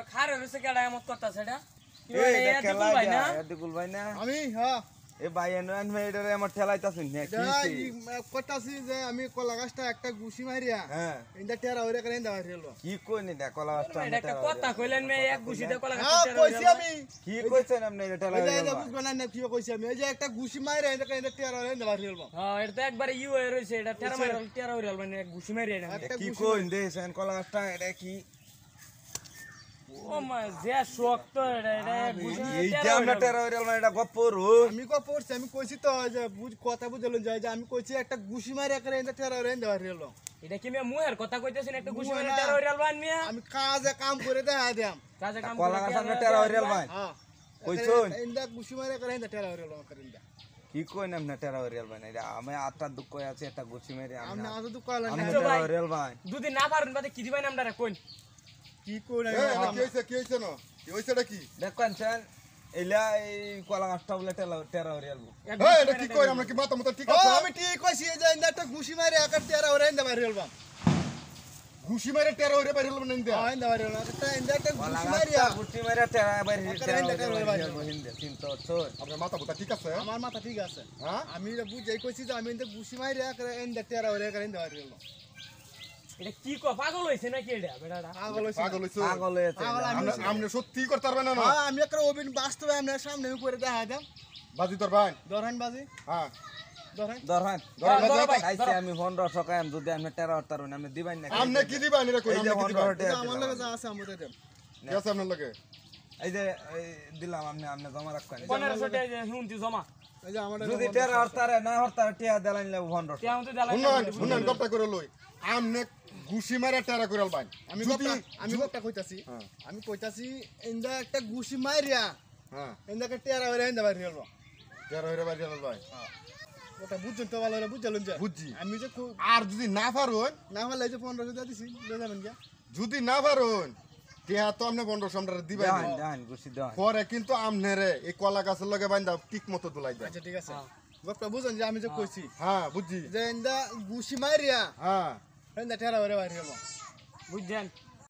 এটা খারে হইছে কেডা এমন কথা সেটা এটা খেলা দিকুল ভাই না আমি হ্যাঁ এ ভাই এনওয়ান মেডরে আমার ঠেলাইতাছেন না কি কইতাছি যে আমি কলা গাছটা একটা গুছি মারিয়া হ্যাঁ ইন্দা টেরা হইরা করে ইন্দা মারিলো কি কই নি দেখ কলা গাছটা এটা একটা কথা কইলেন মে এক গুছিতে কলা হ্যাঁ গাছ কইছি আমি কি কইছেন আপনি এটা এই যে ঠেলাই বুঝবেন না কি কইছি আমি এই যে একটা গুছি মারিয়া ইন্দা ইন্দা টেরা হইরা ইন্দা মারিলো হ্যাঁ এটা তো একবারে ইউ হয়ে রইছে এটা টেরা হইরাল মানে এক গুছি মারি এটা কি কইন দেছেন কলা গাছটা এটা কি ও মা যে শক্ত এটা এটা গুছি এই যে আমরা টেরা হইরাল মানে এটা গপ্পরু আমি কো পড়ছি আমি কইছি তো যে বুঝ কথা বুঝলুন যায় যে আমি কইছি একটা গুছি মারিয়া করে ইন্দা টেরা হইরা ইন্দা মারিলো এটা কি মে মুহের কথা কইতেছেন একটা গুছি মারি টেরা হইরাল বান মিয়া আমি কাজে কাম করে দেখা দিয়াম কাজে কাম কলা গাছ আমরা টেরা হইরাল ভাই হ্যাঁ কইছুন ইন্দা গুছি মারিয়া করে ইন্দা টেরা হইরালো করে ইন্দা কি কইন আপনি টেরা হইরাল ভাই এটা আমি আটটা দুঃখ আছে একটা গুছি মেরে আমি আমরা আজ তো কইলাম আমি না টেরা হইরাল ভাই দুদিন না পারুন বাদে কি দিবেন আমরা কোন কি কইরা কি হইছে না কি হইছে এটা কি দেখেন স্যার এলা এই কলা গাছটা বলে টেরা হইরাল এই এটা কি কই আমরা কি মাথা মতো ঠিক ও আছে আমি ঠিক কইছি যে ইন্দা একটা ঘুষি মারি একটা টেরা হইরা ইন্দা মারিলো ঘুষি মারে টেরা হইরে বাইরে হলো না ইন্দা হ্যাঁ ইন্দা মারিলো একটা ইন্দা একটা কলা ঘুষি মারিয়া গাছটা গুটি মেরে টেরা বাইরে একটা হিন্দে টেরা হইরাল হিন্দে চিন্তা চোর আপনার মাথা বুতা ঠিক আছে আমার মাথা ঠিক আছে হ্যাঁ আমি বুঝাই কইছি যে আমি ইন্দা ঘুষি মারিয়া একটা ইন্দা টেরা হইরা একটা ইন্দা মারিলো এটা কি পাগল হইছে নাকি এটা বেটাটা পাগল হইছে পাগল হইছো পাগল হয়েছে পাগল আমি আমরা আমরা সত্যি করতে পারবে না না হ্যাঁ আমি একটা অবিন বাস্তবে আপনার সামনে আমি করে দেখা দাম বাজি তোর ভাই দরহান বাজি হ্যাঁ দরহান ধরেন ধরো ভাই, আইছে আমি 1500 টাকা যদি আপনি টেরা হতার না আমি দিবাই না আমনে কি দিবা নিরা কই এই যে আমনে কি দিবা 1500 টাকা আমার লগে দিলাম। যা আছে আমি তো দেব কি আছে আপনার লগে এই যে এই দিলাম আপনি আপনি জমা রাখবেন 1500 টাকা হুনতি জমা এই যে আমার যদি টেরা হতারে না হতারে টিয়া দিলাইন লে 1500 কেমন তো জ্বালাই শুনুন কথা করে লই আমনে ঘুষি মারে টেরা কইরাল ভাই আমি কথা কইতাছি হ্যাঁ। আমি কইতাছি ইন্দা একটা ঘুষি মারিয়া হ্যাঁ ইন্দা একটা টেরা হইরা ইন্দা মারিলো টেরা হইরে বাইরে হলো ভাই ওটা বুঝছেন তো ভালো বুঝলেন যে বুঝছি আমি যে আর যদি না পারুন না হলে যে 1500 দিয়ে দিছি লয়ে যাবেন গিয়া যদি না পারুন টিয়া তো আপনি 1500 আমরা দিবাই দেন না। দেন গুছি দেন পরে কিন্তু আমনেরে এই কলা গাছের লগে বাইন্দা ঠিক মতো দুলাই দেয় আচ্ছা ঠিক আছে গপটা বুঝুন যে আমি যে কইছি হ্যাঁ বুঝছি যে ইন্দা ঘুষি মারিয়া হ্যাঁ ইন্দা টেরা হইরা মারিলো বুঝছেন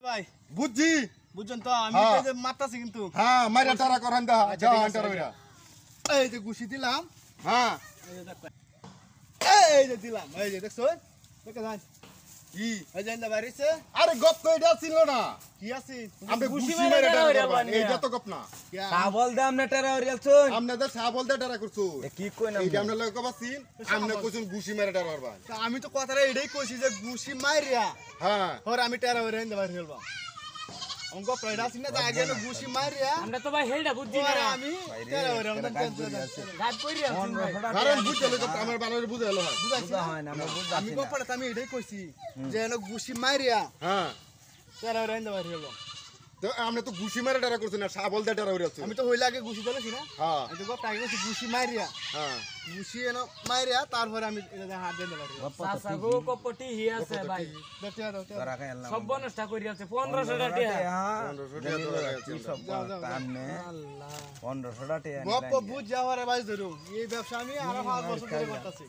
ভাই বুঝছি বুঝছেন তো আমি হ্যাঁ। তো যে মারতাছি কিন্তু হ্যাঁ মাইরা টেরা করেন দা আচ্ছা, যাও ঠিক আছে, আন্টার হইরা এই যে ঘুষি দিলাম হ্যাঁ এই যে দেখ এই যে দিলাম এই যে দেখছো দেখে যান কি এই যে ইন্দা বাড়িছে আরে গপ তো এটা ছিল না কি আছে আমরা ঘুষি ঘুষি মাইরা মাইরা টেরা টেরা হইরা করবান বানিয়া। এইটা তো গপ না সাবল দে আপনি টেরা হইরাল চুন আমনে দা সাবল দা টেরা করছো কি কই না এইটা আমরা লগে কবাছি আমনে কইছুন ঘুষি মাইরা টেরা করবান তা আমি তো কথাটা এটাই কইছি যে ঘুষি মারিয়া হ্যাঁ ওর আমি টেরা হইরা ইন্দা বাড়ি হলবা অঙ্ক প্রাইড আছে না আগে না ঘুষি মারিয়া আমরা তো ভাই হেলটা বুঝছি না ওরে আমি টেরা হইরা টেরা কাজ করি আছে। গাছ কইরা 1500 টাকা কারণ বুঝলে তো আমার বানারে বুঝাইলো হয় বুঝা হয় না আমরা বুঝা আমি গোপড়া আমি এটাই কইছি যে না ঘুষি মারিয়া হ্যাঁ টেরা হইরা ইন্দা বাড়ি হলবা তো আমনে তো ঘুষি মাইরা টেরা করছ না সাবল দা টেরা হইরাছ আমি তো হইলা আগে ঘুষি দিলাছি না হ্যাঁ আমি তো গোপটা আগে কইছি ঘুষি মারিয়া হ্যাঁ ঘুষি এনো মারিয়া তারপরে আমি এটা হাত দিয়ে বাড়ি সাসা গো কপটি হি আছে ভাই টেরা দাও টেরা ধরা খাইলাম সব নষ্ট করি আছে 1500 টাকা হ্যাঁ 1500 টাকা ধরা গেছে। কি সব আপনি আল্লাহ 1500 টাকা গপ বুঝ যাওয়ারে বাইজ ধরু এই ব্যবসা আমি আরো 5 বছর ধরে করতেছি